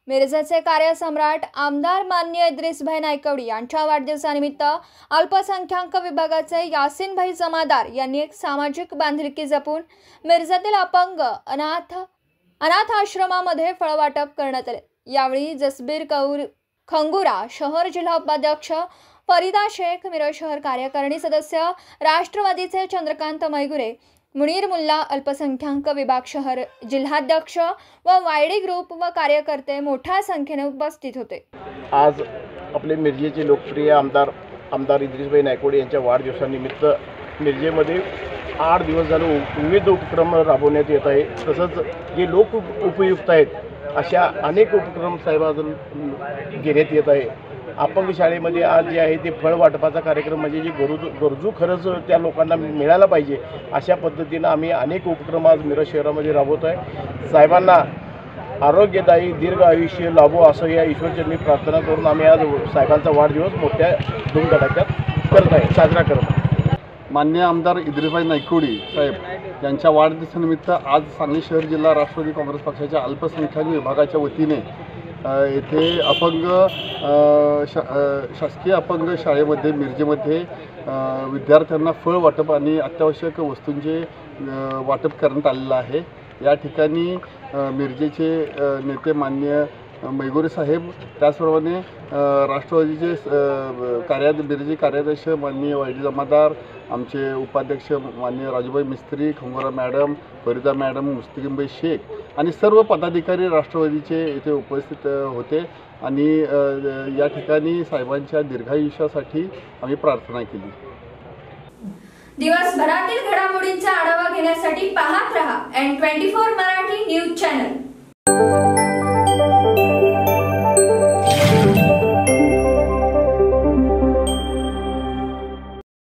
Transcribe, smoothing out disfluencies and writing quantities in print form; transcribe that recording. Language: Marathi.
मिरजेचे कार्यसम्राट आमदार माननीय इद्रिसभाई नायकवडी यांच्या वाढदिवसानिमित्त अल्पसंख्याक विभागाचे यासिनभाई जमादार यांनी एक सामाजिक बांधिलकी जपून मिरजेतील अपंग अनाथ आश्रमामध्ये फळवाटप करण्यात आले। यावेळी जसबीर खंगुरा शहर जिल्हा उपाध्यक्ष, फरीदा शेख मिरज शहर कार्यकारिणी सदस्य, राष्ट्रवादीचे चंद्रकांत मैगुरे, मुनीर मुल्ला अल्पसंख्याक विभाग शहर जिल्हाध्यक्ष व वायडी ग्रुप व कार्यकर्ते मोठ्या संख्येने उपस्थित होते। आज आपले मिरजेचे लोकप्रिय आमदार इद्रिसभाई नायकवडी यांच्या वाढदिवसानिमित्त मिरजेमध्ये 8 दिवस झाले विविध उपक्रम राबवण्यात येत आहे। तसंच जे लोक उपयुक्त आहेत अशा अनेक उपक्रम साहेबांकडून घेण्यात येत आहे। अपंग शाळेमध्ये आज जे आहे ते फळ वाटपाचा कार्यक्रम म्हणजे जे गरजू खरंच त्या लोकांना मिळायला पाहिजे अशा पद्धतीनं आम्ही अनेक उपक्रम आज मिरज शहरामध्ये राबवत आहे। साहेबांना आरोग्यदायी दीर्घ आयुष्य लाभो असं या ईश्वरचरणी प्रार्थना करून आम्ही आज साहेबांचा वाढदिवस मोठ्या धूमधडाक्यात साजरा करत आहोत। माननीय आमदार इद्रिसभाई नायकवडी साहेब यांच्या वाढदिवसानिमित्त आज सांगली शहर जिल्हा राष्ट्रवादी काँग्रेस पक्षाच्या अल्पसंख्याक विभागाच्या वतीने येथे अपंग शासकीय अपंग शाळेमध्ये मिरजेमध्ये विद्यार्थ्यांना फळ वाटप आणि अत्यावश्यक वस्तूंचे वाटप करण्यात आलेलं आहे। या ठिकाणी मिरजेचे नेते माननीय मैगुरे साहेब, त्याचप्रमाणे राष्ट्रवादीचे मिरजे कार्याध्यक्ष माननीय वायडी जमादार, आमचे उपाध्यक्ष माननीय राजूभाई मिस्त्री, खंगोरा मॅडम, फरीदा मॅडम, मुस्तिकीमबाई शेख आणि सर्व पदाधिकारी राष्ट्रवादीचे येथे उपस्थित होते आणि या ठिकाणी साहेबांच्या दीर्घायुष्यासाठी आम्ही प्रार्थना केली। दिवसभरातील घडामोडींचा आढावा घेण्यासाठी पाहत रहा N24 मराठी न्यूज चॅनल।